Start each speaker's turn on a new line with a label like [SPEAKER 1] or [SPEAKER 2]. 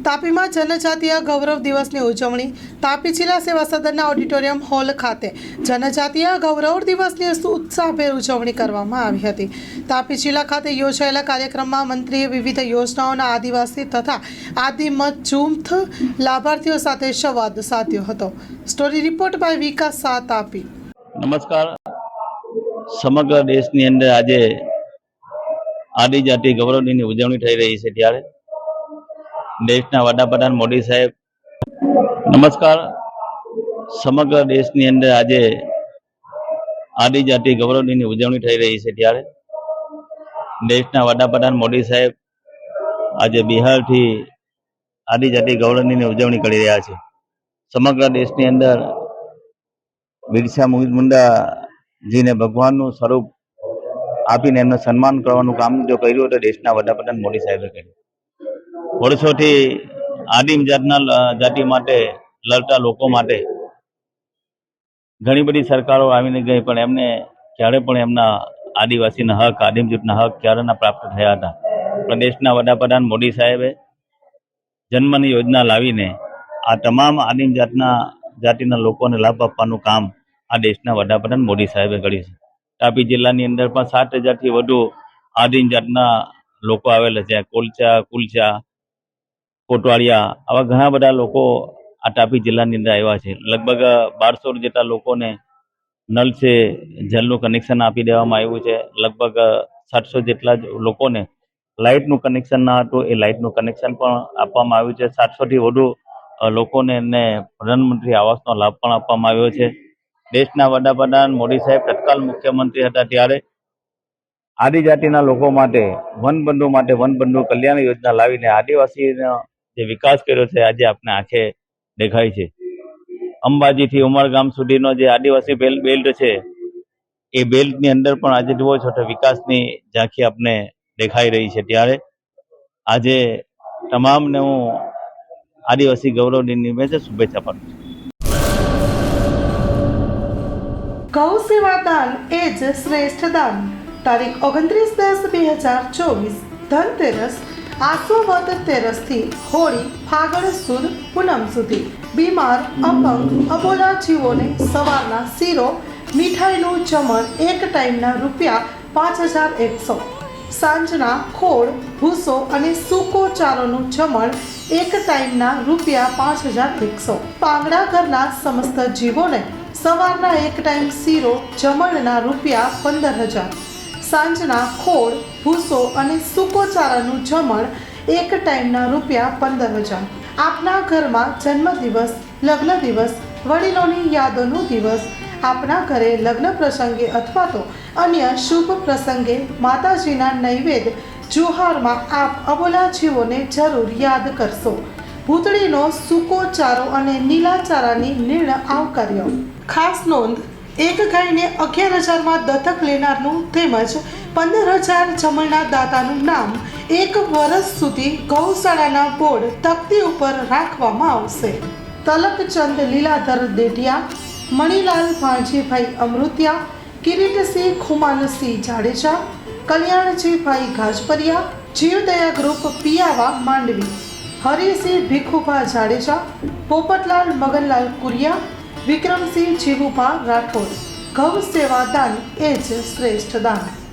[SPEAKER 1] તાપીમાં જનજાતીય ગૌરવ દિવસની ઉજવણી તાપી જિલ્લા સેવા સદનના ઓડિટોરિયમ હોલ ખાતે જનજાતીય ગૌરવ દિવસની ઉત્સાહભેર ઉજવણી કરવામાં આવી હતી। તાપી જિલ્લા ખાતે યોજાયેલા કાર્યક્રમમાં મંત્રીએ વિવિધ યોજનાઓના આદિવાસી તથા આદિમત જૂથ લાભાર્થીઓ સાથે સંવાદ સાધ્યો હતો। સ્ટોરી રિપોર્ટ બાય વિકાસ શાહ, તાપી।
[SPEAKER 2] નમસ્કાર। સમગ્ર દેશની અંદર આજે આદિજાતિ ગૌરવ દિનની ઉજવણી થઈ રહી છે, ત્યારે દેશના વડાપ્રધાન મોદી સાહેબ નમસ્કાર। સમગ્ર દેશની અંદર આજે આદિજાતિ ગૌરવ દિનની ઉજવણી થઈ રહી છે, ત્યારે દેશના વડાપ્રધાન મોદી સાહેબ આજે બિહારથી આદિજાતિ ગૌરવ દિનની ઉજવણી કરી રહ્યા છે। સમગ્ર દેશની અંદર બિરસા મુંડાજીને ભગવાનનું સ્વરૂપ આપીને એમને સન્માન કરવાનું કામ જો કર્યું તો દેશના વડાપ્રધાન મોદી સાહેબે કર્યું। વર્ષોથી આદિમ જાતિ માટે લડતા લોકો માટે ઘણી બધી સરકારો આવીને ગઈ, પણ એમને ક્યારે પણ એમના આદિવાસીના હક, આદિમ જૂથના હક ક્યારે ના પ્રાપ્ત થયા હતા। પણ દેશના વડાપ્રધાન મોદી સાહેબે જન્મની યોજના લાવીને આ તમામ આદિમ જાતિના લોકોને લાભ આપવાનું કામ આ દેશના વડાપ્રધાન મોદી સાહેબે કર્યું છે। તાપી જિલ્લાની અંદર પણ 7,000થી વધુ આદિમ જાતના લોકો આવેલા છે। કોલચા, કુલચા, કોટવાળિયા આવા ઘણા બધા લોકો આ તાપી જિલ્લાની અંદર આવ્યા છે। લગભગ 1200 જેટલા લોકોને નલ છે જલનું કનેક્શન આપી દેવામાં આવ્યું છે। લગભગ 700 જેટલા લોકોને લાઇટનું કનેક્શન ના હતું, એ લાઇટનું કનેક્શન પણ આપવામાં આવ્યું છે। 700થી વધુ લોકોને એને પ્રધાનમંત્રી આવાસનો લાભ પણ આપવામાં આવ્યો છે। દેશના વડાપ્રધાન મોદી સાહેબ તત્કાલ મુખ્યમંત્રી હતા ત્યારે આદિજાતિના લોકો માટે વનબંધુ કલ્યાણ યોજના લાવીને આદિવાસીનો જે વિકાસ કર્યો છે આજે આપને આંખે દેખાય છે। અંબાજીથી ઉમરગામ સુધીનો જે આદિવાસી બેલ્ટ છે, એ બેલ્ટની અંદર પણ આજે જુઓ છો તો વિકાસની ઝાંખી આપને દેખાઈ રહી છે। ત્યારે આજે તમામને હું આદિવાસી ગૌરવ દિનની મેં શુભેચ્છા પાઠવું છું।
[SPEAKER 1] ગૌ સેવા દાન એ જ શ્રેષ્ઠ દાન। તારીખ 29/10/2024 ધનતેરસ આસો વદ તેરસથી હોળી ફાગણ સુદ પૂનમ સુધી બીમાર, અપંગ, અબોલા જીવોને સવારના શીરો મીઠાઈનું જમણ એક ટાઈમના ₹5,100, સાંજના ખોળ, ભૂસો અને સૂકો ચારોનું જમણ એક ટાઈમના ₹5,100। પાંગડા ઘરના સમસ્ત જીવોને સવારના એક ટાઈમ શીરો જમણના ₹15,000, સાંજના ખોળ, ભૂસો અને સૂકો ચારાનું જમણ એક ટાઈમના ₹15,000। આપના ઘરમાં જન્મદિવસ, લગ્ન દિવસ, વડીલોની યાદોનો દિવસ, આપના ઘરે લગ્ન પ્રસંગે અથવા તો અન્ય શુભ પ્રસંગે માતાજીના નૈવેદ્ય જુહારમાં આપ અબોલા જીવોને જરૂર યાદ કરશો। ભૂતળીનો સૂકો ચારો અને નીલા ચારાની નિર્ણય આવકાર્ય। ખાસ નોંધ, એક ગાયને 11,000માં દત્તક લેનારનું તેમજ 15,000 જમણના દાતાનું નામ 1 વર્ષ સુધી ગૌશાળાના બોર્ડ તકતી ઉપર રાખવામાં આવશે। તલકચંદ લીલાધર દેઢિયા, મણિલાલ ભાણજીભાઈ અમૃતિયા, કિરીટસિંહ ખુમાનસિંહ જાડેજા, કલ્યાણજીભાઈ ગાજપરિયા, જીવદયા ગ્રુપ પિયાવા માંડવી, હરિસિંહ ભીખુભા જાડેજા, પોપટલાલ મગનલાલ કુરિયા, વિક્રમસિંહ જીવુભા રાઠોડ। ગૌ સેવા દાન એ જ શ્રેષ્ઠ દાન।